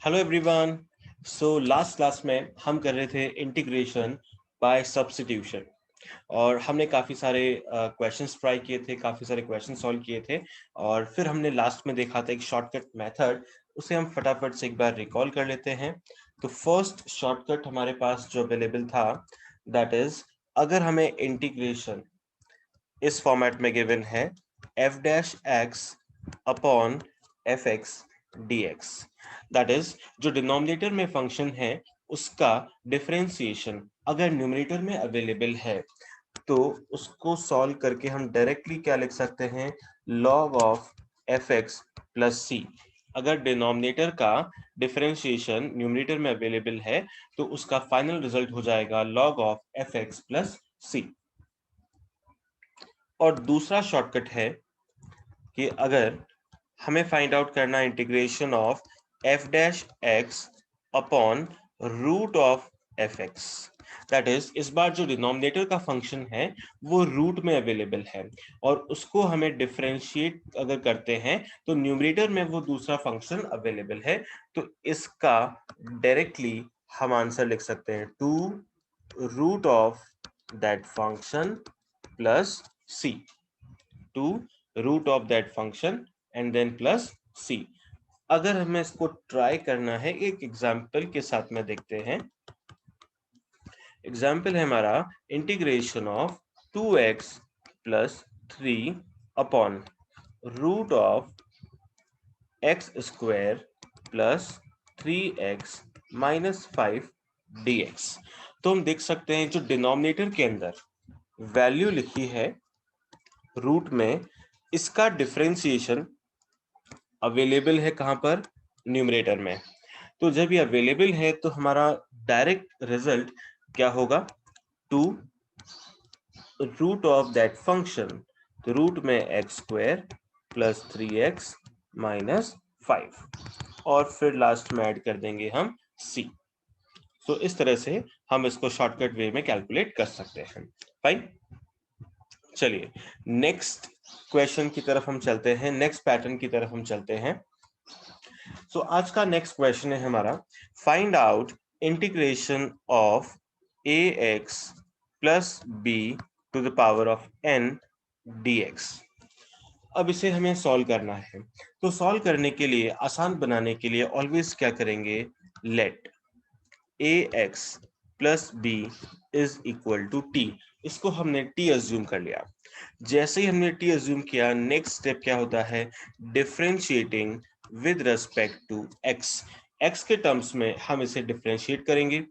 Hello everyone. So last class में हम कर रहे थे इंटीग्रेशन बाय सब्स्टिट्यूशन और हमने काफी सारे क्वेश्चंस ट्राई किए थे, काफी सारे क्वेश्चन सॉल्व किए थे और फिर हमने लास्ट में देखा था एक शॉर्टकट मेथड। उसे हम फटाफट से एक बार रिकॉल कर लेते हैं। तो फर्स्ट शॉर्टकट हमारे पास जो अवेलेबल था दैट इज, अगर हमें इंटीग्रेशन इस फॉर्मेट में गिवन है F dash x upon F x D x, that is जो डिनोमिनेटर में फंक्शन है उसका डिफरेंशिएशन अगर न्यूमरेटर में अवेलेबल है तो उसको सॉल्व करके हम डायरेक्टली क्या लिख सकते हैं, log of f x plus c. अगर डिनोमिनेटर का डिफरेंशिएशन न्यूमरेटर में अवेलेबल है तो उसका फाइनल रिजल्ट हो जाएगा log of f x plus c. और दूसरा शॉर्टकट है कि अगर हमें फाइंड आउट करना integration of f dash x upon root of f x, that is इस बार जो डिनोमिनेटर का फंक्शन है वो रूट में अवेलेबल है और उसको हमें डिफरेंशिएट अगर करते हैं तो न्यूमरेटर में वो दूसरा फंक्शन अवेलेबल है। तो इसका डायरेक्टली हम आंसर लिख सकते हैं two root of that function plus c, two root of that function and then plus c. अगर हमें इसको ट्राई करना है एक एग्जाम्पल के साथ में देखते हैं। एग्जाम्पल है हमारा integration of 2x plus 3 upon root of x square plus 3x minus 5 dx। तो हम देख सकते हैं जो डिनोमिनेटर के अंदर वैल्यू लिखी है रूट में, इसका डिफरेंशिएशन अवेलेबल है कहां पर, न्यूमरेटर में। तो जब ये अवेलेबल है तो हमारा डायरेक्ट रिजल्ट क्या होगा, two root of that function, तो रूट में x square plus 3x minus 5 और फिर लास्ट में ऐड कर देंगे हम c। तो इस तरह से हम इसको शॉर्टकट वे में कैलकुलेट कर सकते हैं। फाइन, चलिए नेक्स्ट क्वेश्चन की तरफ हम चलते हैं, नेक्स्ट पैटर्न की तरफ हम चलते हैं। सो आज का नेक्स्ट क्वेश्चन है हमारा, find out integration of a x plus b to the power of n dx। अब इसे हमें सॉल्व करना है, तो सॉल्व करने के लिए, आसान बनाने के लिए ऑलवेज क्या करेंगे, let a x plus b is equal to t. इसको हमने टी अज्यूम कर लिया। जैसे ही हमने टी अज्यूम किया, नेक्स्ट स्टेप क्या होता है, differentiating with respect to x. X के टर्म्स में हम इसे डिफरेंशिएट करेंगे।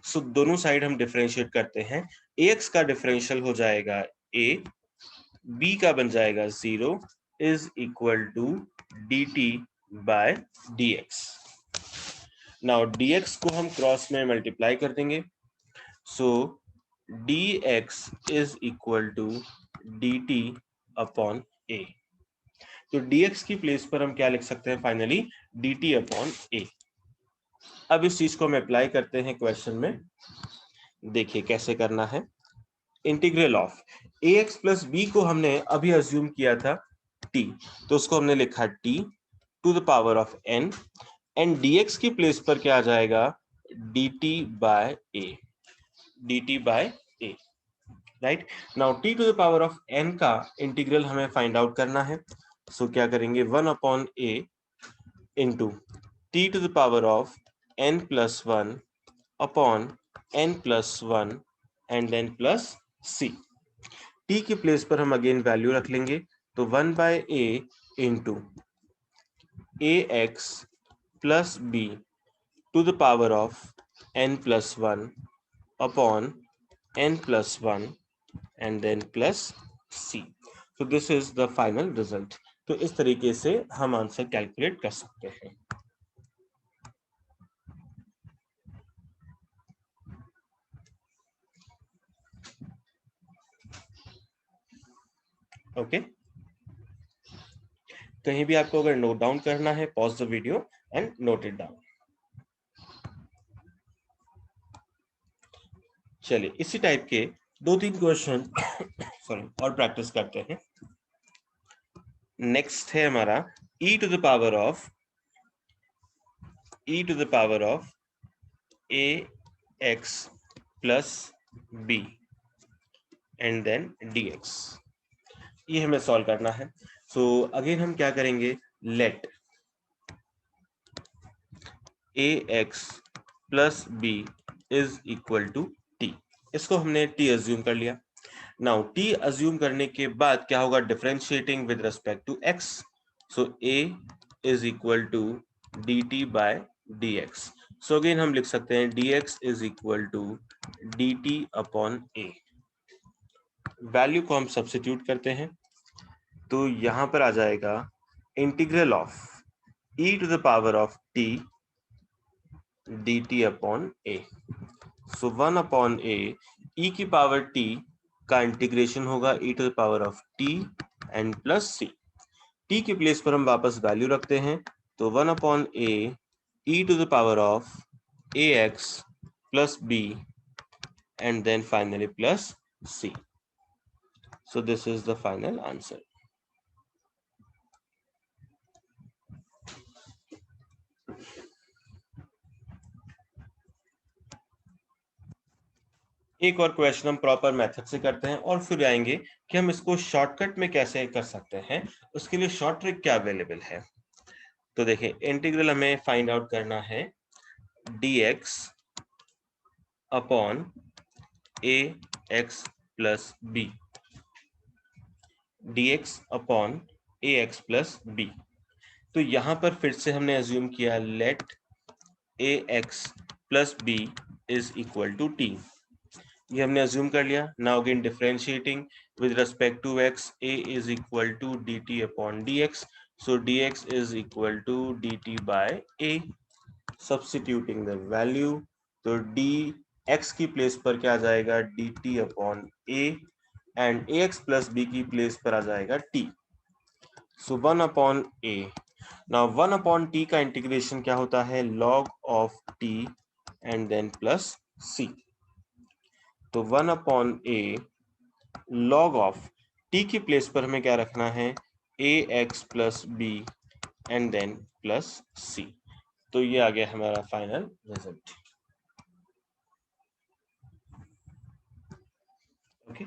सो दोनों साइड हम डिफरेंशिएट करते हैं। ए एक्स का डिफरेंशियल हो जाएगा ए, बी का बन जाएगा 0 is equal to d t by d x. Now dx को हम क्रॉस में मल्टीप्लाई कर देंगे, so dx is equal to dt upon a। तो dx की प्लेस पर हम क्या लिख सकते हैं फाइनली, dt अपॉन a। अब इस चीज को हम अप्लाई करते हैं क्वेश्चन में, देखिए कैसे करना है। Integral of ax plus b को हमने अभी अज्यूम किया था t, तो उसको हमने लिखा t to the power of n and dx की प्लेस पर क्या आ जाएगा, dt by a, dt by a। Right, now t to the power of n का इंटीग्रल हमें फाइंड आउट करना है। सो क्या करेंगे, 1 upon a into t to the power of n plus 1 upon n plus 1 and then plus c। t की place पर हम again value रख लेंगे, तो 1 by a into a x plus b to the power of n plus 1 upon n plus 1 and then plus c. So this is the final result. तो इस तरीके से हम आंसर कैलकुलेट कर सकते हैं। ओके, कहीं भी आपको अगर नोट डाउन करना है, pause the video and note it down. चलिए इसी टाइप के दो तीन क्वेश्चन सॉरी और प्रैक्टिस करते हैं। नेक्स्ट है हमारा e to the power of e to the power of ax plus b and then dx। ये हमें सॉल्व करना है। सो अगेन हम क्या करेंगे, let ax plus b is equal to t। इसको हमने t अज्यूम कर लिया। नाउ t अज्यूम करने के बाद क्या होगा, differentiating with respect to x। So a is equal to dt by dx। So again हम लिख सकते हैं dx is equal to dt upon a। Value को हम सब्स्टिट्यूट करते हैं तो यहां पर आ जाएगा integral of e to the power of t dt upon a। So 1 upon a e की पावर t का इंटीग्रेशन होगा e to the power of t and plus c। t की प्लेस पर हम वापस वैल्यू रखते हैं तो 1 upon a e to the power of ax plus b and then finally plus c। So this is the final answer. एक और question हम प्रॉपर मेथड से करते हैं और फिर आएंगे कि हम इसको शॉर्टकट में कैसे कर सकते हैं, उसके लिए शॉर्ट ट्रिक क्या अवेलेबल है। तो देखिए इंटीग्रल हमें फाइंड आउट करना है dx upon ax plus b, dx upon ax plus b। तो यहां पर फिर से हमने अज्यूम किया let ax plus b is equal to t। ये हमने अज्यूम कर लिया। Now again differentiating with respect to x, a is equal to dt upon dx। So dx is equal to dt by a। Substituting the value तो dx की place पर क्या आ जाएगा, dt upon a and ax plus b की place पर आ जाएगा t। So 1 upon a। Now 1 upon t का इंटीग्रेशन क्या होता है, log of t and then plus c। तो 1 upon a log of t की प्लेस पर हमें क्या रखना है, ax plus b and then plus c। तो ये आ गया हमारा फाइनल रिजल्ट। ओके,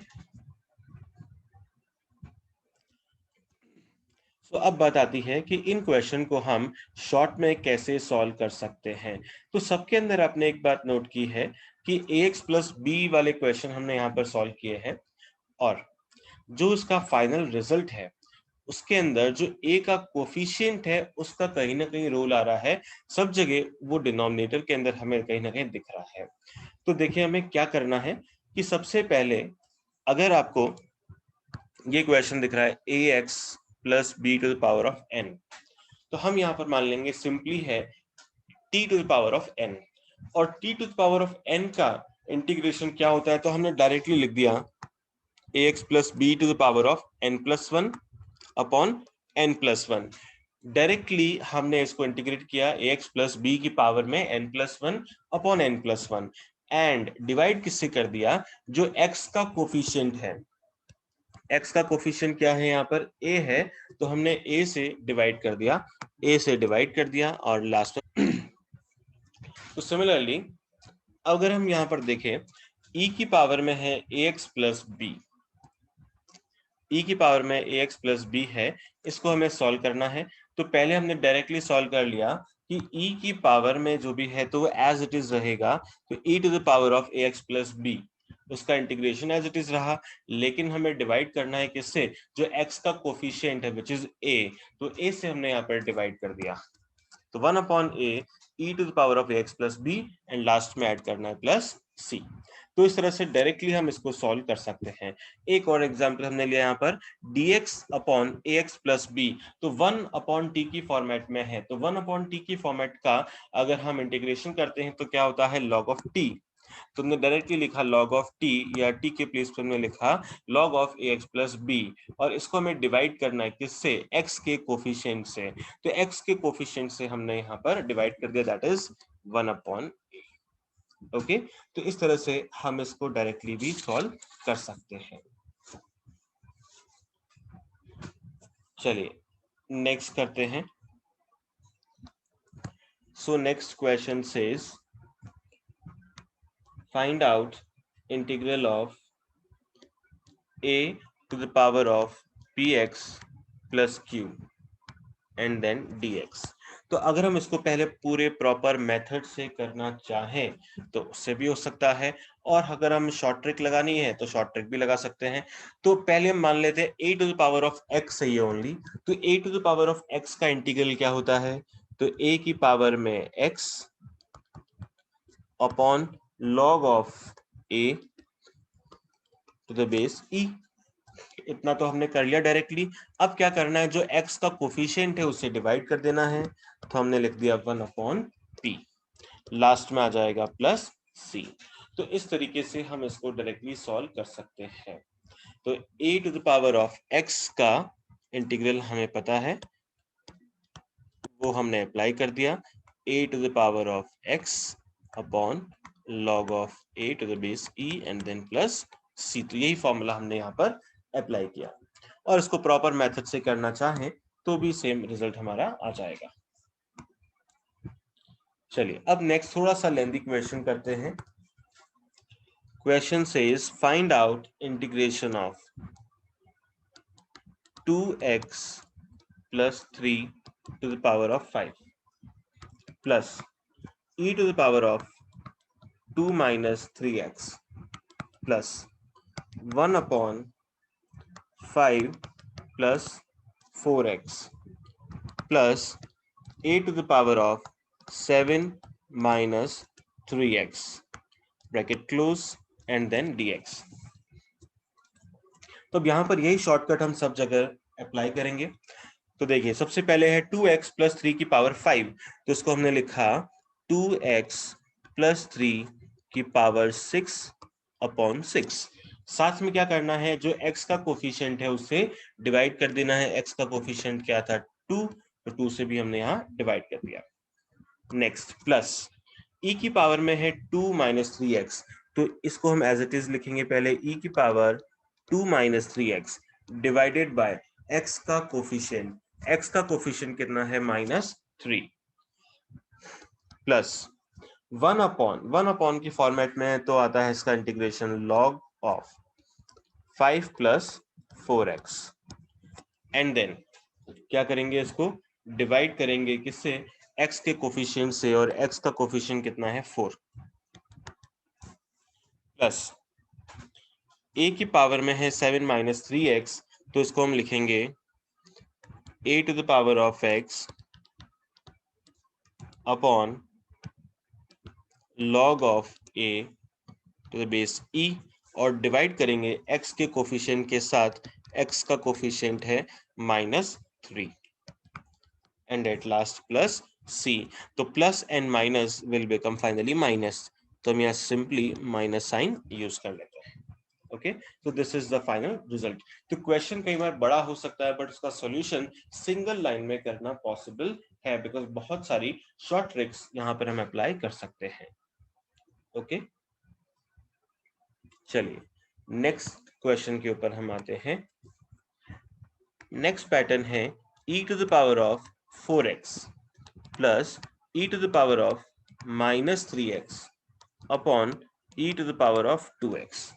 तो अब बात आती है कि इन क्वेश्चन को हम शॉर्ट में कैसे सॉल्व कर सकते हैं। तो सबके अंदर आपने एक बात नोट की है कि ax प्लस बी वाले क्वेश्चन हमने यहाँ पर सॉल्व किए हैं और जो इसका फाइनल रिजल्ट है उसके अंदर जो a का कोफिशिएंट है उसका कहीं ना कहीं रोल आ रहा है। सब जगह वो डिनोमिनेटर के अंदर हमें कहीं ना कहीं दिख रहा है। तो देखिए हमें क्या करना है कि सबसे पहले अगर आपको ये क्वेश्चन दिख रहा है ax plus b to the power of n, तो हम यहाँ पर मान लेंगे सिंपली है t to the power of n। और t to the power of n का इंटीग्रेशन क्या होता है, तो हमने डायरेक्टली लिख दिया ax plus b to the power of n plus one upon n plus one. Directly हमने इसको इंटीग्रेट किया ax प्लस बी की पावर में n plus one upon n plus one and divide किससे कर दिया, जो x का कोफिशिएंट है। x का कोफिशिएंट क्या है, यहाँ पर a है, तो हमने a से डिवाइड कर दिया, a से डिवाइड कर दिया और लास्ट में तो सिमिलरली अगर हम यहाँ पर देखें e की पावर में है ax प्लस b, e की पावर में ax प्लस बी है, इसको हमें सॉल्व करना है। तो पहले हमने डायरेक्टली सॉल्व कर लिया कि e की पावर में जो भी है तो वो एज इट इज रहेगा। तो e to the power of ax plus b उसका इंटीग्रेशन एज इट इज रहा, लेकिन हमें डिवाइड करना है किससे, जो x का कोफिशिएंट है विच इज a, तो a से हमने यहाँ पर डिवाइड कर दिया। तो 1 upon a e to the power of ax plus b and last में ऐड करना है प्लस c। तो इस तरह से डायरेक्टली हम इसको सॉल्व कर सकते हैं। एक और एग्जांपल हमने लिया यहाँ पर dx upon ax plus b, तो 1 अपॉन t की फॉर्मेट में है, तो 1 अपॉन t की फॉर्मेट का अगर हम इंटीग्रेशन करते हैं तो क्या होता है, log ऑफ t। तुमने डायरेक्टली लिखा log ऑफ t या t के प्लेस पर हमने लिखा log of ax plus b और इसको हमें डिवाइड करना है किससे, x के कोफिशिएंट से। तो x के कोफिशिएंट से हमने यहाँ पर डिवाइड कर दिया, that is 1 upon a। Okay, तो इस तरह से हम इसको डायरेक्टली भी सॉल्व कर सकते हैं। चलिए नेक्स्ट करते हैं। So next question says find out integral of a to the power of px plus q and then dx. तो अगर हम इसको पहले पूरे प्रॉपर मेथड से करना चाहें तो उससे भी हो सकता है, और अगर हम शॉर्ट ट्रिक लगानी है तो शॉर्ट ट्रिक भी लगा सकते हैं। तो पहले हम मान लेते हैं a to the power of x सही है ओनली। तो a to the power of x का इंटीग्रल क्या होता है? तो a की पावर में x upon log of a to the base e। इतना तो हमने कर लिया डायरेक्टली। अब क्या करना है, जो x का कोफिशिएंट है उससे डिवाइड कर देना है। तो हमने लिख दिया 1/p, लास्ट में आ जाएगा प्लस c। तो इस तरीके से हम इसको डायरेक्टली सॉल्व कर सकते हैं। तो a to the power of x का इंटीग्रल हमें पता है, वो हमने अप्लाई कर दिया। a to the power of x upon log of a to the base e and then plus c। तो यही फॉर्मूला हमने यहाँ पर अप्लाई किया, और इसको प्रॉपर मेथड से करना चाहें तो भी सेम रिजल्ट हमारा आ जाएगा। चलिए अब नेक्स्ट थोड़ा सा लेंथी क्वेश्चन करते हैं। Question says find out integration of 2x plus 3 to the power of 5 plus e to the power of 2 minus 3x plus 1 upon 5 plus 4x plus a to the power of 7 minus 3x bracket close and then dx। तो अब यहां पर यही shortcut हम सब जगह apply करेंगे। तो देखिए सबसे पहले है 2x प्लस 3 की पावर 5, तो इसको हमने लिखा 2x प्लस 3 की पावर 6 अपॉन 6। साथ में क्या करना है, जो x का कोफिशिएंट है उससे डिवाइड कर देना है। x का कोफिशिएंट क्या था 2, तो 2 से भी हमने यहाँ डिवाइड कर दिया। नेक्स्ट प्लस e की पावर में है 2 माइनस 3x, तो इसको हम एज इट इज लिखेंगे पहले e की power 2 minus 3x divided by x का कोफिशिएंट। x का कोफिशिएंट कितना है -3 प्लस 1 अपॉन की फॉर्मेट में तो आता है इसका integration log of 5 plus 4x and then क्या करेंगे, इसको डिवाइड करेंगे किससे, x के कोफिशिएंट से, और x का कोफिशिएंट कितना है 4 प्लस a की पावर में है 7 माइनस 3x, तो इसको हम लिखेंगे a to the power of x upon log of a to the base e, और डिवाइड करेंगे x के कोफिशिएंट के साथ। x का कोफिशिएंट है -3 and at last plus c। तो plus and minus will become finally minus, तो हम यहाँ सिंपली माइनस साइन यूज कर लेते हैं। ओके, तो this is the final result. तो क्वेश्चन कई बार बड़ा हो सकता है, बट उसका सॉल्यूशन सिंगल लाइन में करना पॉसिबल है, बिकॉज बहुत सारी शॉर्ट ट्रिक्स यहाँ पर हम अप्लाई कर सकते हैं। ओके, चलिए नेक्स्ट क्वेश्चन के ऊपर हम आते हैं। नेक्स्ट पैटर्न है e to the power of 4x plus e to the power of -3x upon e to the power of 2x।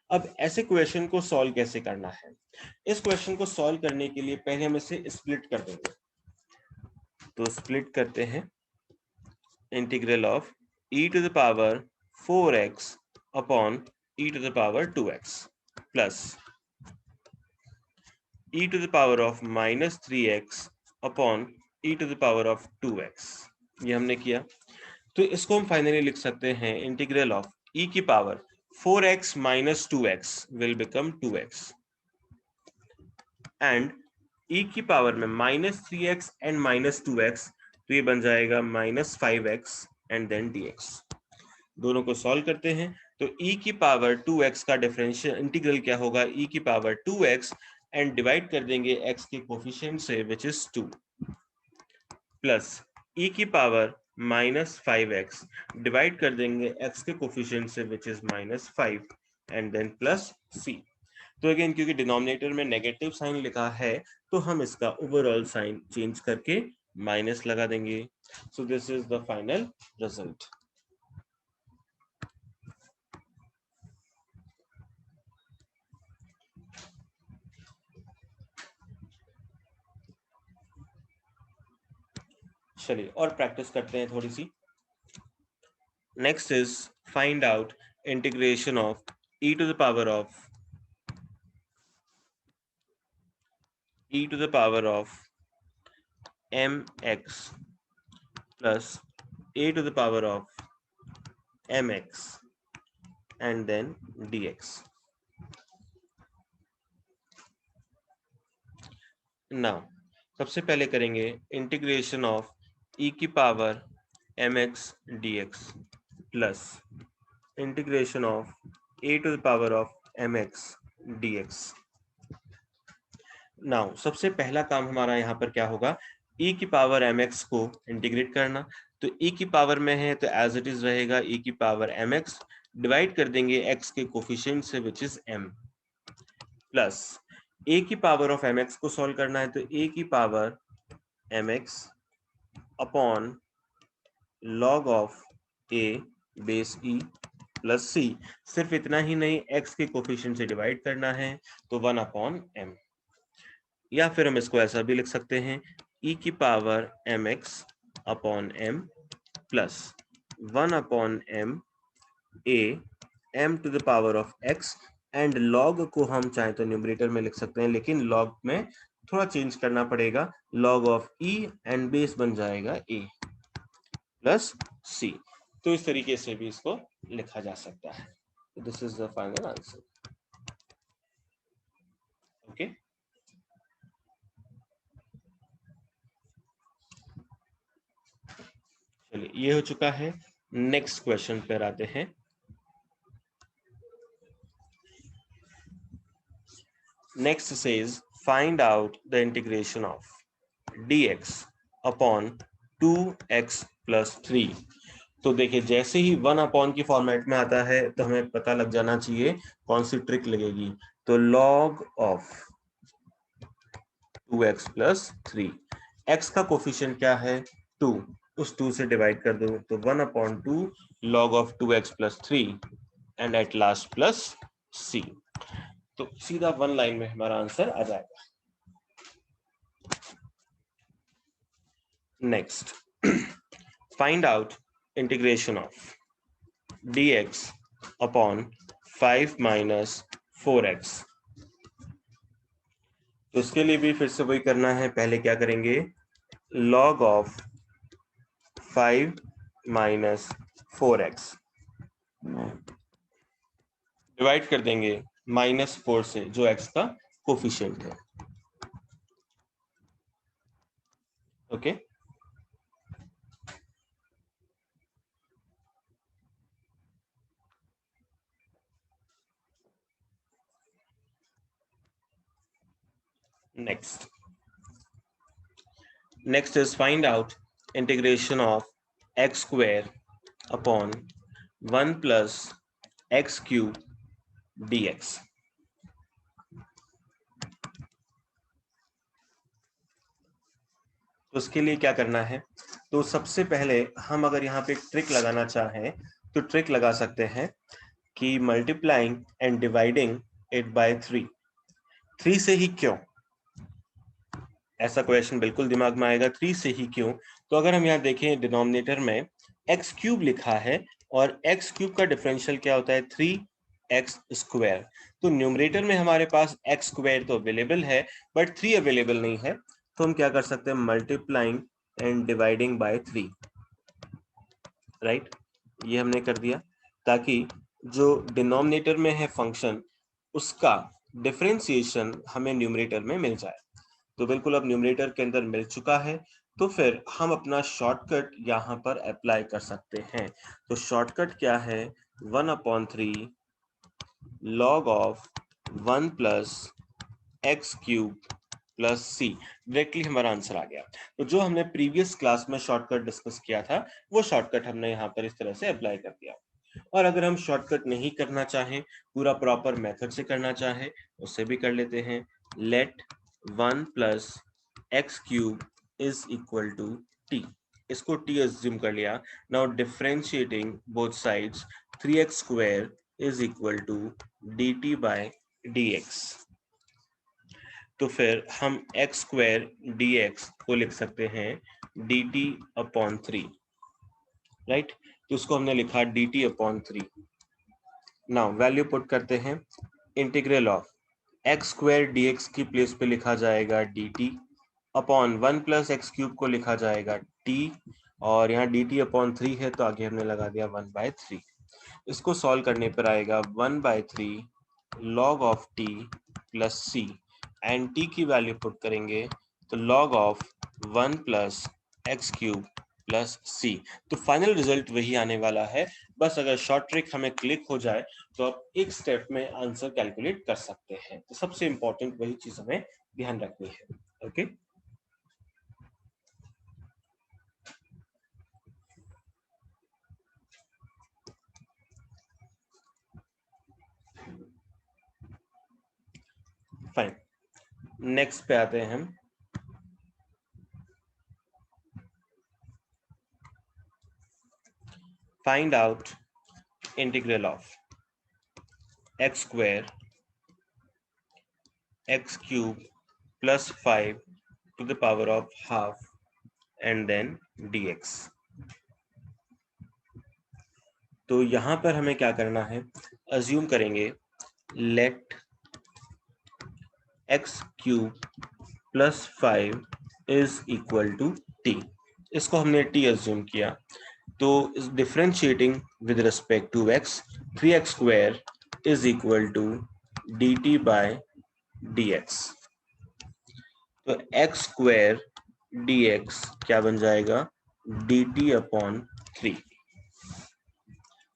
अब ऐसे क्वेश्चन को सॉल्व कैसे करना है? इस क्वेश्चन को सॉल्व करने के लिए पहले हम इसे स्प्लिट कर देंगे। तो स्प्लिट करते हैं, integral of e to the power 4x upon e to the power 2x plus e to the power of -3x upon e to the power of 2x। ये हमने किया, तो इसको हम फाइनली लिख सकते हैं इंटीग्रल ऑफ e की power 4x minus 2x will become 2x and e की पावर में -3x एंड -2x, तो ये बन जाएगा -5x एंड देन dx। दोनों को सॉल्व करते हैं, तो e की पावर 2x का डिफरेंशियल इंटीग्रल क्या होगा, e की पावर 2x एंड डिवाइड कर देंगे x के कोफिशिएंट से विच इज 2 प्लस e की पावर -5x डिवाइड कर देंगे x के कोफिशिएंट से which is -5 and then plus c। तो अगेन क्योंकि डिनोमिनेटर में नेगेटिव साइन लिखा है, तो हम इसका ओवरऑल साइन चेंज करके माइनस लगा देंगे। So this is the final result. चलिए और प्रैक्टिस करते हैं थोड़ी सी. Next is find out integration of e to the power of mx plus a to the power of mx and then dx. Now सबसे पहले करेंगे इंटीग्रेशन ऑफ e की power mx dx plus integration of a to the power of mx dx. Now सबसे पहला काम हमारा यहाँ पर क्या होगा, e की पावर mx को इंटीग्रेट करना. तो e की पावर में है तो एज इट इज रहेगा e की पावर mx, डिवाइड कर देंगे x के कोफिशिएंट से which is m, plus a की पावर ऑफ mx को सॉल्व करना है तो a की power mx upon log of a base e plus c. सिर्फ इतना ही नहीं, x के कोफिशिएंट से डिवाइड करना है तो 1 अपॉन m, या फिर हम इसको ऐसा भी लिख सकते हैं e की पावर mx अपॉन m plus 1 upon m a m to the power of x, and log को हम चाहे तो न्यूमरेटर में लिख सकते हैं, लेकिन log में थोड़ा चेंज करना पड़ेगा, log of e and base बन जाएगा a प्लस c. तो इस तरीके से भी इसको लिखा जा सकता है. This is the final answer. Okay, चलिए ये हो चुका है. नेक्स्ट क्वेश्चन पर आते हैं. Next says find out the integration of dx upon 2x plus 3. तो देखिए जैसे ही 1 अपॉन की फॉर्मेट में आता है तो हमें पता लग जाना चाहिए कौन सी ट्रिक लगेगी. तो log of 2x plus 3, x का कोफिशिएंट क्या है 2, उस 2 से डिवाइड कर दो तो 1 upon 2 log of 2x plus 3 and at last plus c. तो सीधा वन लाइन में हमारा आंसर आ जाएगा. Next, find out integration of dx upon 5 minus 4x. तो इसके लिए भी फिर से वही करना है. पहले क्या करेंगे, log of 5 minus 4x divide कर देंगे -4 से, जो x का कोफिशिएंट है. Okay, next is find out integration of x square upon 1 plus x cube dx. तो उसके लिए क्या करना है, तो सबसे पहले हम अगर यहाँ पे ट्रिक लगाना चाहें तो ट्रिक लगा सकते हैं कि multiplying and dividing it by 3. 3 से ही क्यों, ऐसा क्वेश्चन बिल्कुल दिमाग में आएगा. 3 से ही क्यों, तो अगर हम यहाँ देखें डिनोमिनेटर में एक्स क्यूब लिखा है और एक्स क्यूब का डिफरेंशियल क्या होता है 3x स्क्वायर. तो न्यूमरेटर में हमारे पास एक्स स्क्वायर तो अवेलेबल है बट 3 अवेलेबल नहीं है. तो हम क्या कर सकते हैं, multiplying and dividing by 3. Right, ये हमने कर दिया ताकि जो डिनोमिनेटर में है फंक्शन उसका डिफरेंशिएशन हमें न्यूमरेटर में मिल जाए. तो बिल्कुल अब न्यूमरेटर के अंदर मिल चुका है, तो फिर हम अपना शॉर्टकट यहाँ पर अप्लाई कर सकते हैं. तो शॉर्टकट क्या है, 1/3 log of 1 plus x cube plus c. Directly हमारा आंसर आ गया. तो जो हमने प्रीवियस क्लास में शॉर्टकट डिस्कस किया था वो शॉर्टकट हमने यहाँ पर इस तरह से अप्लाई कर दिया. और अगर हम शॉर्टकट नहीं करना चाहें, पूरा प्रॉपर मेथड से करना चाहें, उससे भी कर लेते हैं. Let 1 plus x cube is equal to t. इसको t assume कर लिया. Now differentiating both sides, 3x square is equal to dt by dx. तो फिर हम x स्क्वायर dx को लिख सकते हैं dt अपॉन 3, राइट. तो उसको हमने लिखा dt upon 3. Now value put करते हैं. Integral of x square dx की प्लेस पे लिखा जाएगा dt upon 1 plus x cube को लिखा जाएगा t, और यहाँ dt अपॉन 3 है तो आगे हमने लगा दिया 1/3. इसको सॉल्व करने पर आएगा 1/3 log of t plus c, and t की वैल्यू पुट करेंगे तो log of 1 plus x cube plus c. तो फाइनल रिजल्ट वही आने वाला है. बस अगर शॉर्ट ट्रिक हमें क्लिक हो जाए तो आप एक स्टेप में आंसर कैलकुलेट कर सकते हैं. तो सबसे इंपॉर्टेंट वही चीज हमें ध्यान रखनी है. Okay fine. नेक्स्ट पे आते हैं हम. Find out integral of x square x cube plus 5 to the power of half and then dx. तो यहां पर हमें क्या करना है, अज्यूम करेंगे let x cube plus 5 is equal to t. इसको हमने t अज्यूम किया. तो differentiating with respect to x, 3x square is equal to dt by dx. तो x स्क्वायर dx क्या बन जाएगा, dt अपॉन 3.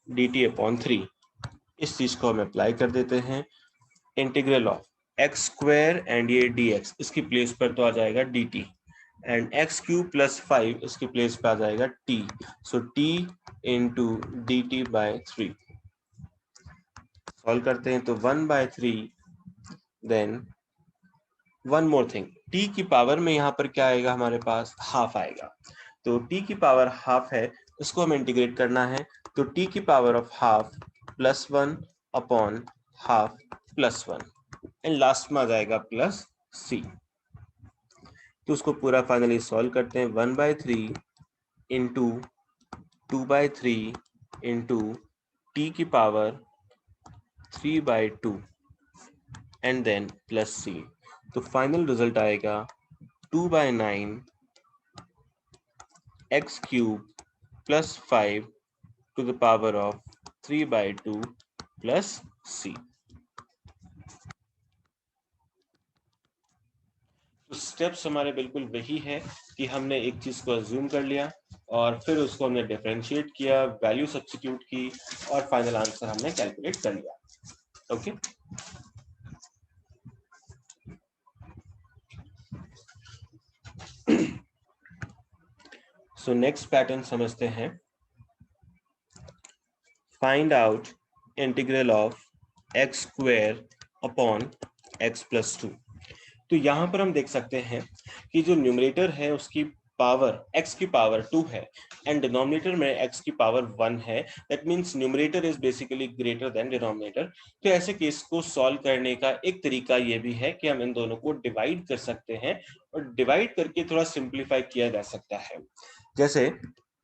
dt upon 3. इस चीज को हम अप्लाई कर देते हैं. Integral of x square and ये dx, इसकी प्लेस पर तो आ जाएगा dt, and x cube plus 5 इसकी प्लेस पे आ जाएगा t. So t into dt by 3. Solve करते हैं तो 1/3. Then one more thing, t की पावर में यहाँ पर क्या आएगा, हमारे पास हाफ आएगा. तो t की पावर हाफ है, इसको हम इंटीग्रेट करना है. तो t की power of half plus 1 upon half plus 1, and last में आ जाएगा प्लस c. तो उसको पूरा फाइनली सॉल्व करते हैं. 1/3 इंटू 2/3 इंटू t की power 3/2 and then plus c. तो फाइनल रिजल्ट आएगा 2/9 x cube plus 5 to the power of 3/2 plus c. तो स्टेप्स हमारे बिल्कुल वही है कि हमने एक चीज को अज्यूम कर लिया और फिर उसको हमने डिफरेंशिएट किया, वैल्यू सब्स्टिट्यूट की, और फाइनल आंसर हमने कैलकुलेट कर लिया. ओके सो नेक्स्ट पैटर्न समझते हैं. Find out integral of x square upon x plus 2. तो यहां पर हम देख सकते हैं कि जो न्यूमरेटर है उसकी पावर x की पावर 2 है एंड डिनोमिनेटर में x की पावर 1 है. That means numerator is basically greater than denominator. तो ऐसे केस को सॉल्व करने का एक तरीका ये भी है कि हम इन दोनों को डिवाइड कर सकते हैं, और डिवाइड करके थोड़ा सिंप्लीफाई किया जा सकता है. जैसे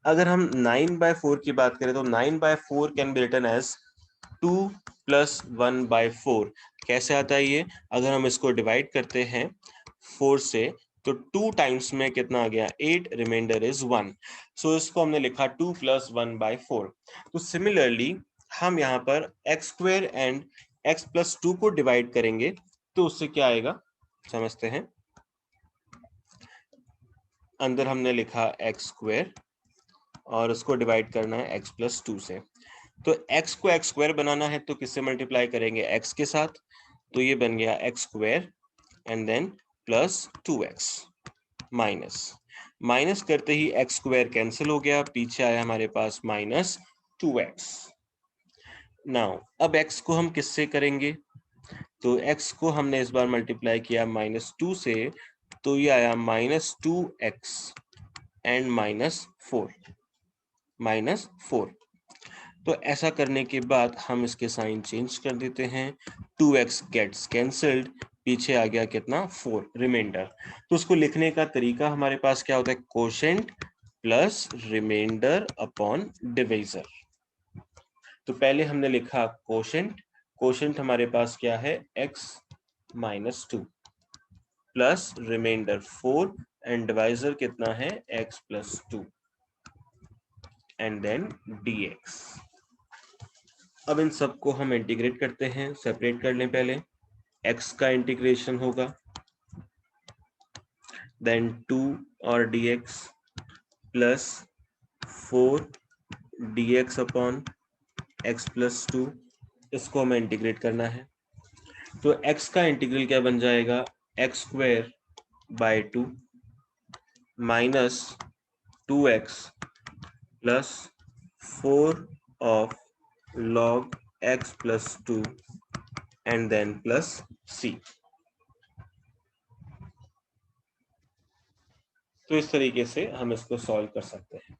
अगर हम 9/4 की बात करें तो 9/4 can be written as 2 plus 1/4. कैसे आता है ये, अगर हम इसको डिवाइड करते हैं 4 से तो 2 टाइम्स में कितना आ गया, 8, रिमाइंडर इज 1. सो इसको हमने लिखा 2 प्लस 1/4. तो सिमिलरली हम यहाँ पर x square and x plus 2 को डिवाइड करेंगे तो उससे क्या आएगा समझते हैं. अंदर हमने लिखा x स्क्वायर और उसको डिवाइड करना है x प्लस 2 से. तो x को x स्क्वायर बनाना है तो किससे मल्टीप्लाई करेंगे, x के साथ. तो ये बन गया x square and then plus 2x minus करते ही x स्क्वायर कैंसिल हो गया, पीछे आया हमारे पास माइनस 2x. नाउ अब x को हम किससे करेंगे, तो x को हमने इस बार मल्टीप्लाई किया -2 से, तो ये आया -2x एंड -4 तो ऐसा करने के बाद हम इसके साइन चेंज कर देते हैं। 2x गेट्स कैंसल्ड, पीछे आ गया कितना 4 रिमाइंडर। तो उसको लिखने का तरीका हमारे पास क्या होता है, quotient plus remainder upon divisor. तो पहले हमने लिखा कोशेंट, कोशेंट हमारे पास क्या है x -2 plus remainder 4 and divisor कितना है x + 2 एंड देन dx। अब इन सबको हम इंटीग्रेट करते हैं, सेपरेट कर लें पहले। x का इंटीग्रेशन होगा देन 2 और dx plus 4 dx upon x + 2, इसको हमें इंटीग्रेट करना है। तो x का इंटीग्रल क्या बन जाएगा, x²/2 minus 2x plus 4 of log x + 2 and then plus c। तो इस तरीके से हम इसको सॉल्व कर सकते हैं।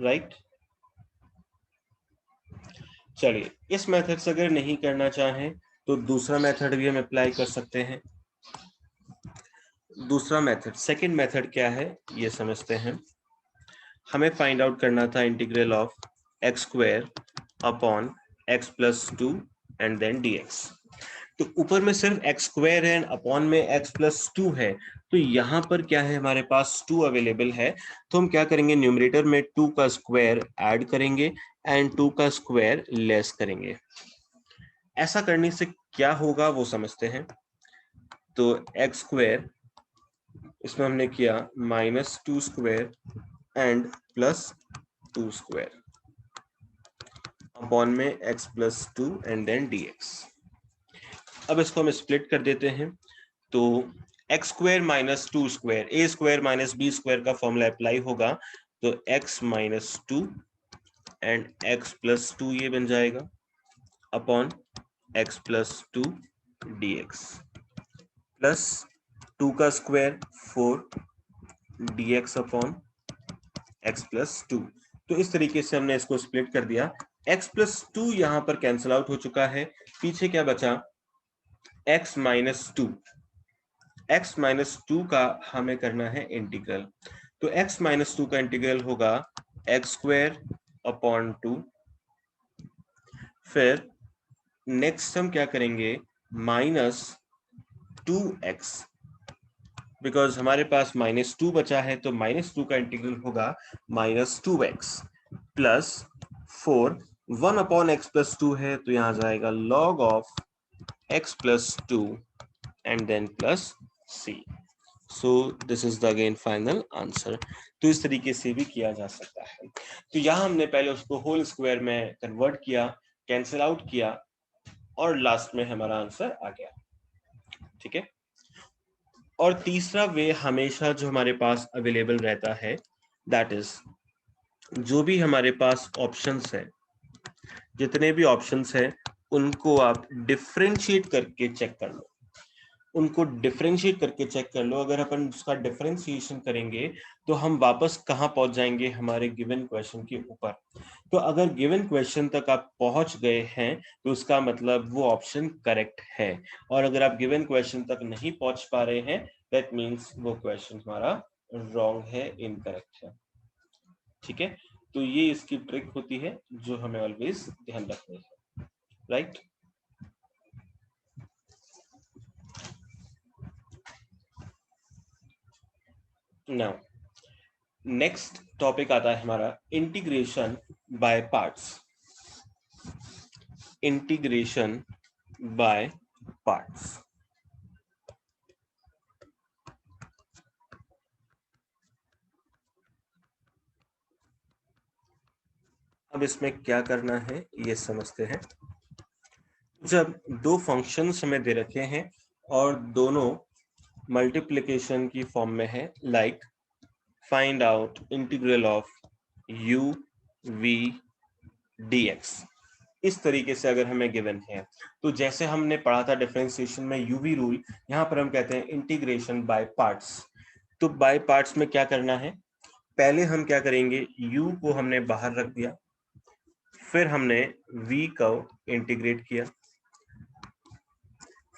राइट चलिए, इस मेथड से अगर नहीं करना चाहें तो दूसरा मेथड भी हम अप्लाई कर सकते हैं। दूसरा मेथड, सेकंड मेथड क्या है ये समझते हैं। हमें फाइंड आउट करना था integral of x² upon x + 2 and then dx। तो ऊपर में सिर्फ x² है, अपॉन में x + 2 है, तो यहाँ पर क्या है हमारे पास 2 अवेलेबल है। तो हम क्या करेंगे, न्यूमरेटर में 2 का स्क्वायर ऐड करेंगे एंड 2 का स्क्वायर लेस करेंगे। ऐसा करने से क्या होगा वो समझते हैं। तो x², इसमें हमने किया -2² एंड +2² अपॉन में x + 2 एंड देन dx। अब इसको हम स्प्लिट कर देते हैं। तो x² - 2² a² - b² का फॉर्मूला अप्लाई होगा। तो x - 2 एंड x + 2 ये बन जाएगा अपॉन x + 2 dx प्लस 2 का स्क्वायर 4 dx अपॉन x + 2। तो इस तरीके से हमने इसको स्प्लिट कर दिया। x + 2 यहां पर कैंसिल आउट हो चुका है, पीछे क्या बचा x - 2। x - 2 का हमें करना है इंटीग्रल। तो x - 2 का इंटीग्रल होगा x² अपॉन 2। फिर नेक्स्ट हम क्या करेंगे, -2x, बिकॉज हमारे पास -2 बचा है, तो -2 का इंटीग्रल होगा -2x प्लस 4 1 अपॉन x + 2 है, तो यहां जाएगा log of x + 2 and then plus c। So this is the again final answer. तो इस तरीके से भी किया जा सकता है। तो यहां हमने पहले उसको होल स्क्वायर में कन्वर्ट किया, कैंसिल आउट किया और लास्ट में हमारा आंसर आ गया। ठीक है। और तीसरा वे हमेशा जो हमारे पास अवेलेबल रहता है, दैट इज जो भी हमारे पास ऑप्शंस है, जितने भी ऑप्शंस है उनको आप डिफरेंशिएट करके चेक कर लो। उनको डिफरेंशिएट करके चेक कर लो। अगर अपन उसका डिफरेंशिएशन करेंगे तो हम वापस कहाँ पहुंच जाएंगे, हमारे गिवन क्वेश्चन के ऊपर। तो अगर गिवन क्वेश्चन तक आप पहुंच गए हैं तो उसका मतलब वो ऑप्शन करेक्ट है। और अगर आप गिवन क्वेश्चन तक नहीं पहुंच पा रहे हैं, दैट मीन्स वो क्वेश्चन हमारा रॉन्ग है, इनकरेक्ट है। ठीक है। तो ये इसकी ट्रिक होती है जो हमें ऑलवेज ध्यान रखनी है। राइट। नाउ नेक्स्ट टॉपिक आता है हमारा integration by parts. Integration by parts. अब इसमें क्या करना है ये समझते हैं। जब दो फंक्शंस हमें दे रखे हैं और दोनों मल्टीप्लिकेशन की फॉर्म में है, like find out integral of u v dx। इस तरीके से अगर हमें गिवन है, तो जैसे हमने पढ़ा था डिफरेंशिएशन में यूवी रूल, यहाँ पर हम कहते हैं इंटीग्रेशन बाय पार्ट्स। तो बाय पार्ट्स में क्या करना है, पहले हम क्या करेंगे, u को हमने बाहर रख दिया, फिर हमने v को इंटीग्रेट किया,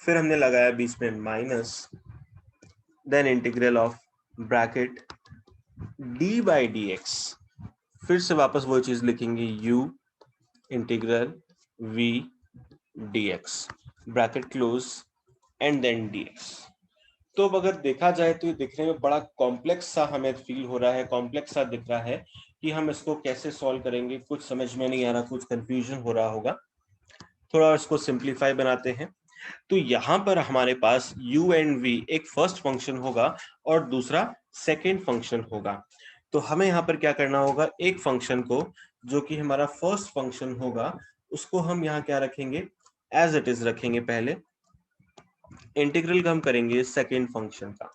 फिर हमने लगाया बीच में minus, then integral of bracket d by d x, फिर से वापस वो चीज लिखेंगे u integral v dx, bracket close and then dx। तो अब अगर देखा जाए तो ये दिखने में बड़ा कॉम्प्लेक्स सा हमें फील हो रहा है, कॉम्प्लेक्स सा दिख रहा है कि हम इसको कैसे सॉल्व करेंगे, कुछ समझ में नहीं आ रहा, कुछ कंफ्यूजन हो रहा होगा। थोड़ा इसको सिंप्लीफाई बनाते हैं। तो यहाँ पर हमारे पास u एंड v एक फर्स्ट फंक्शन होगा और दूसरा सेकेंड फंक्शन होगा। तो हमें यहाँ पर क्या करना होगा, एक फंक्शन को जो कि हमारा फर्स्ट फंक्शन होगा उसको हम यहाँ क्या रखेंगे, एज इट इज रखेंगे। पहले इंटीग्रल का हम करेंगे सेकेंड फंक्शन का,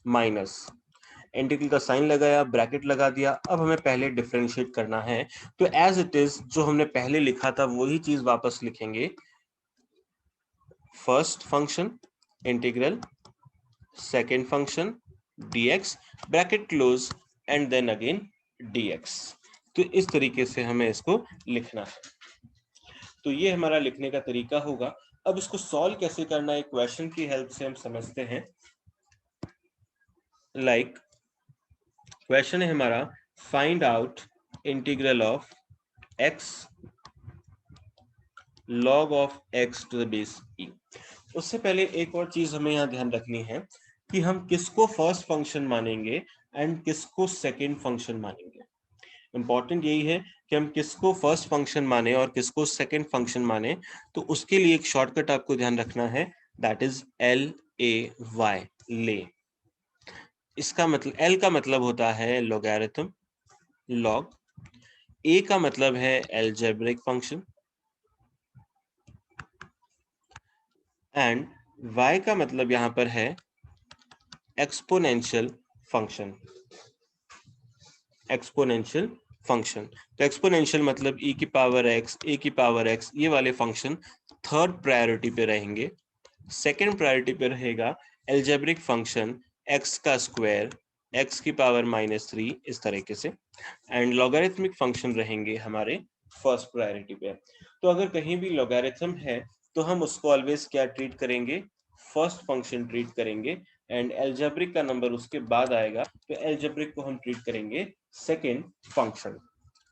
माइनस इंटीग्रल का साइन लगाया, ब्रैकेट लगा दिया। अब हमें पहले डिफरेंशिएट करना है, तो एज इट इज जो हमने पहले लिखा था वही चीज वापस लिखेंगे, first function integral second function dx, bracket close and then again dx। तो इस तरीके से हमें इसको लिखना है। तो ये हमारा लिखने का तरीका होगा। अब इसको सॉल्व कैसे करना है, क्वेश्चन की हेल्प से हम समझते हैं। लाइक क्वेश्चन है हमारा, find out integral of x log of x to the base e। उससे पहले एक और चीज हमें यहाँ ध्यान रखनी है कि हम किसको फर्स्ट फंक्शन मानेंगे एंड किसको सेकेंड फंक्शन मानेंगे। इंपॉर्टेंट यही है कि हम किसको फर्स्ट फंक्शन माने और किसको सेकेंड फंक्शन माने। तो उसके लिए एक शॉर्टकट आपको ध्यान रखना है, दैट इज LAY, ले। इसका मतलब L का मतलब होता है लॉगरिथम, लॉग। A का मतलब है एल्जेब्रिक फंक्शन एंड Y का मतलब यहां पर है एक्सपोनेंशियल फंक्शन, एक्सपोनेंशियल फंक्शन। तो एक्सपोनेंशियल मतलब e की पावर x, a की पावर x, ये वाले फंक्शन थर्ड प्रायोरिटी पे रहेंगे। सेकेंड प्रायोरिटी पे रहेगा एल्जेब्रिक फंक्शन x का स्क्वायर, x की पावर -3, इस तरीके से। एंड लॉगरिथमिक फंक्शन रहेंगे हमारे फर्स्ट प्रायोरिटी पे। तो अगर कहीं भी लॉगरिथम है तो हम उसको ऑलवेज क्या ट्रीट करेंगे, फर्स्ट फंक्शन ट्रीट करेंगे। एंड एल्जेब्रिक का नंबर उसके बाद आएगा तो एल्जेब्रिक को हम ट्रीट करेंगे सेकेंड फंक्शन।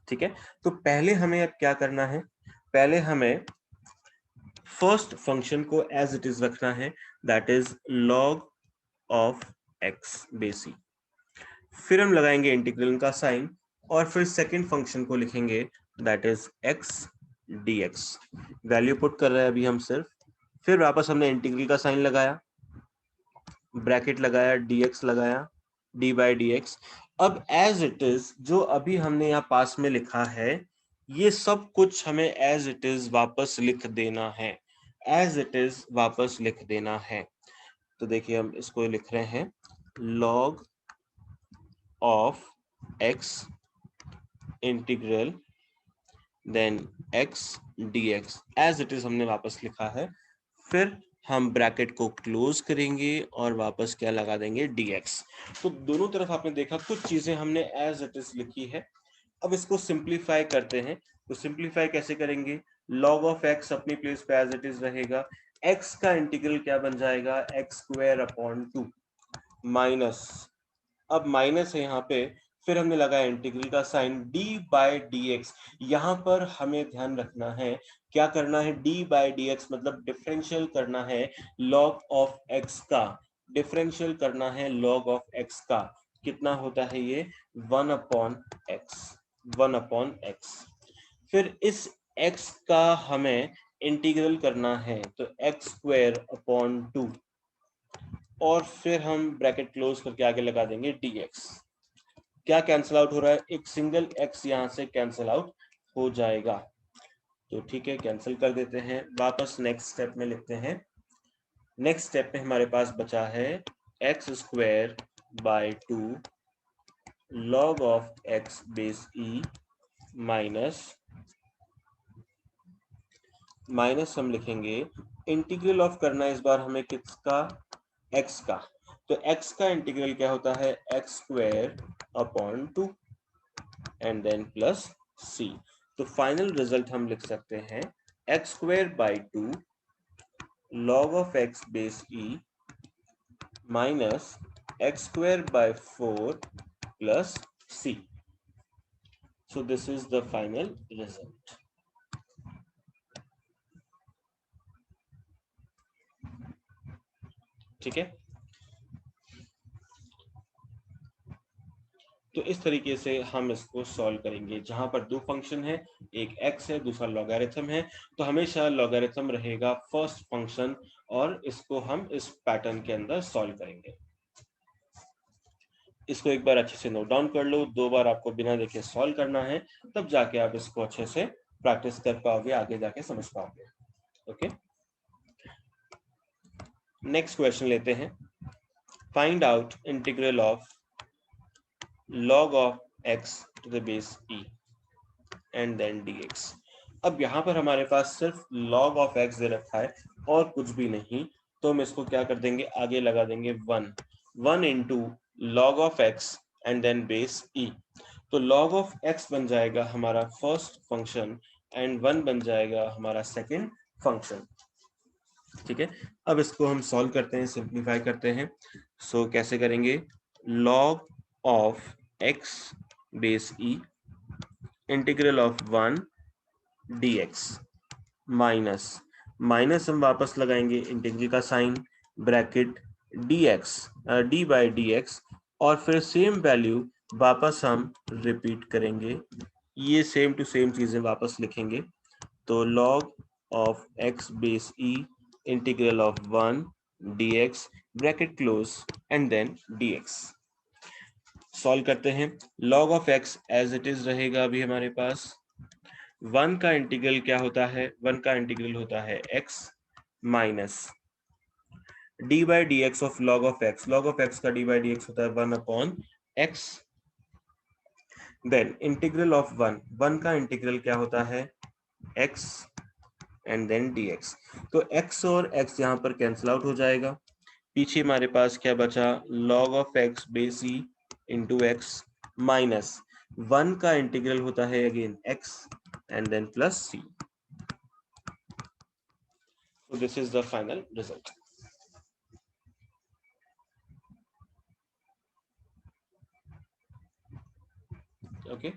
ठीक है, तो पहले हमें अब क्या करना है, पहले हमें फर्स्ट फंक्शन को एज इट इज रखना है, that is log of x base e. फिर हम लगाएंगे इंटीग्रल का साइन और फिर सेकेंड फंक्शन को लिखेंगे, that is x dx। Value put कर रहे हैं अभी हम सिर्फ। फिर वापस हमने इंटीग्रल का साइन लगाया, ब्रैकेट लगाया, dx लगाया, d बाई डी एक्स। अब एज इट इज जो अभी हमने यहाँ पास में लिखा है, ये सब कुछ हमें एज इट इज वापस लिख देना है, एज इट इज वापस लिख देना है। तो देखिए हम इसको लिख रहे हैं, log of x integral then x dx, as it is हमने वापस लिखा है। फिर हम ब्रैकेट को क्लोज करेंगे और वापस क्या लगा देंगे, dx। तो दोनों तरफ आपने देखा कुछ चीजें हमने एज इट इज लिखी है। अब इसको सिंप्लीफाई करते हैं। तो सिंप्लीफाई कैसे करेंगे, log ऑफ x अपनी प्लेस पे एज इट इज रहेगा, x का इंटीग्रल क्या बन जाएगा, x स्क्वायर अपॉन 2 माइनस, अब माइनस है यहाँ पे, फिर हमने लगाया इंटीग्रल का sign, d by d x. यहाँ पर हमें ध्यान रखना है क्या करना है, d बाई डी एक्स मतलब डिफरेंशियल करना है log ऑफ x का, डिफरेंशियल करना है log ऑफ x का। कितना होता है ये, 1 अपॉन एक्स, 1 अपॉन एक्स। फिर इस x का हमें इंटीग्रल करना है, तो एक्स स्क्वायर अपॉन 2 और फिर हम ब्रैकेट क्लोज करके आगे लगा देंगे dx। क्या कैंसिल आउट हो रहा है, एक सिंगल x यहां से कैंसिल आउट हो जाएगा। तो ठीक है, कैंसिल कर देते हैं। वापस नेक्स्ट स्टेप में लिखते हैं। नेक्स्ट स्टेप में हमारे पास बचा है x square by 2 log of x base e minus minus हम लिखेंगे इंटीग्रल ऑफ करना इस बार हमें किसका, x का। तो x का इंटीग्रल क्या होता है, x square upon 2 and then plus c। तो फाइनल रिजल्ट हम लिख सकते हैं x square by 2 log of x base e minus x square by 4 plus c. So this is the final result. ठीक है, तो इस तरीके से हम इसको सॉल्व करेंगे। जहां पर दो फंक्शन है, एक x है दूसरा लॉगरिथम है, तो हमेशा लॉगरिथम रहेगा फर्स्ट फंक्शन और इसको हम इस पैटर्न के अंदर सॉल्व करेंगे। इसको एक बार अच्छे से नोट डाउन कर लो, 2 बार आपको बिना देखे सॉल्व करना है, तब जाके आप इसको अच्छे से प्रैक्टिस कर पाओगे, आगे जाके समझ पाओगे। ओके, नेक्स्ट क्वेश्चन लेते हैं। Find out integral of log of x to the base e and then dx। अब यहाँ पर हमारे पास सिर्फ log of x दे रखा है और कुछ भी नहीं, तो हम इसको क्या कर देंगे, आगे लगा देंगे 1 into log of x and then base e। तो log of x बन जाएगा हमारा फर्स्ट फंक्शन एंड 1 बन जाएगा हमारा सेकेंड फंक्शन। ठीक है, अब इसको हम सॉल्व करते हैं, सिंप्लीफाई करते हैं। सो कैसे करेंगे, log of x base e integral of 1 dx minus minus हम वापस लगाएंगे इंटीग्रल का sign, bracket dx d by dx और फिर सेम वैल्यू वापस हम रिपीट करेंगे, ये सेम टू सेम चीजें वापस लिखेंगे। तो log of x base e integral of 1 dx bracket close and then dx। Solve करते हैं, log of x as it is रहेगा अभी हमारे पास। 1 का इंटीग्रल क्या होता है, 1 का इंटीग्रल होता है x minus d by d x of log of x। log of x का डी बाई डी एक्स होता है 1 upon x। Then integral of 1 का इंटीग्रल क्या होता है x एंड देन dx। तो x और x यहाँ पर कैंसिल आउट हो जाएगा, पीछे हमारे पास क्या बचा, log of x base e into x minus 1 का इंटीग्रल होता है again x and then plus c। So this is the final result. Okay.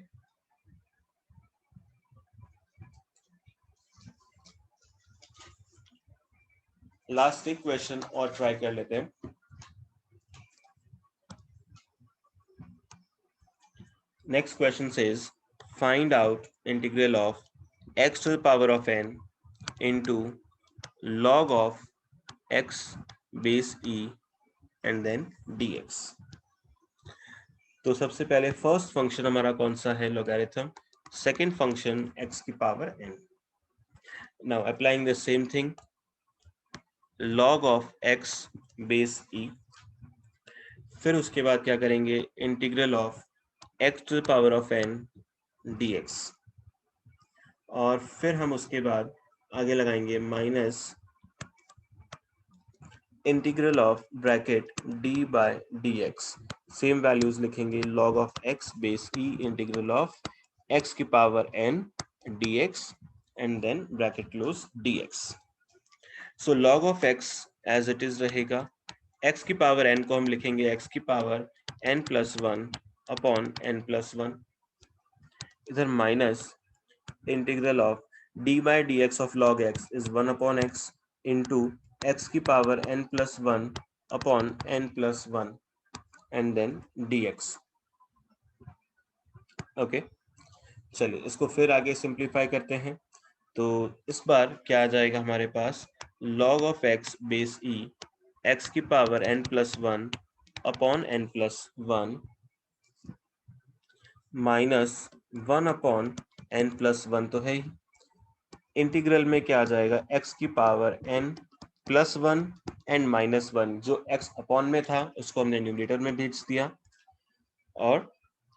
Last एक क्वेश्चन और ट्राई कर लेते हैं। Next question says find out integral of x to the power of n into log of x base e and then dx। तो सबसे पहले first function हमारा कौन सा है, लोगैरिथम। सेकेंड फंक्शन x की power n। Now applying the same thing, log of x base e, फिर उसके बाद क्या करेंगे, integral of x to the power of n dx और फिर हम उसके बाद आगे लगाएंगे माइनस integral of bracket d by dx। Same values लिखेंगे, log of x base e integral of x की power n dx and then bracket close dx। So log of x as it is रहेगा, x की power n को हम लिखेंगे x की power n plus 1 upon n plus 1, इधर minus integral of d by d x of log x is 1 upon x into x की power n plus 1 upon n plus 1 and then dx। Okay, चलिए इसको फिर आगे simplify करते हैं। तो इस बार क्या आ जाएगा हमारे पास, log of x base e x की power n plus 1 upon n plus 1 minus 1 upon n plus 1 तो है ही, इंटीग्रल में क्या आ जाएगा, x की power n plus 1 and minus 1, जो x अपॉन में था उसको हमने न्यूमरेटर में भेज दिया, और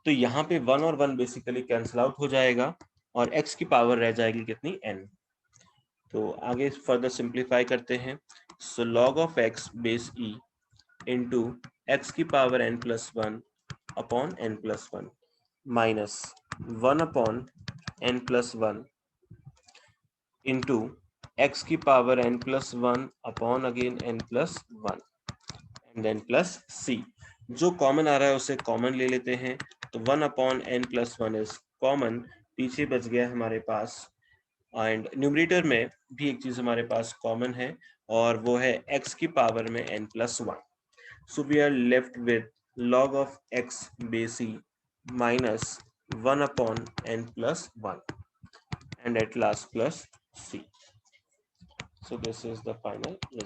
तो यहाँ पे 1 और 1 बेसिकली कैंसिल आउट हो जाएगा और x की पावर रह जाएगी कितनी, n। तो आगे फर्दर सिंप्लीफाई करते हैं. So log of x base e into x की power n plus one upon n plus one minus 1 upon n plus one into x की power n plus one upon again n plus one and then plus c. जो common आ रहा है उसे common ले लेते हैं. तो 1 upon n plus one is common, पीछे बच गया हमारे पास. एंड न्यूमरेटर में भी एक चीज हमारे पास कॉमन है और वो है x की पावर में n plus one. So we are left with log of x base e minus 1 upon n plus 1 and at last plus c. So this is the final result.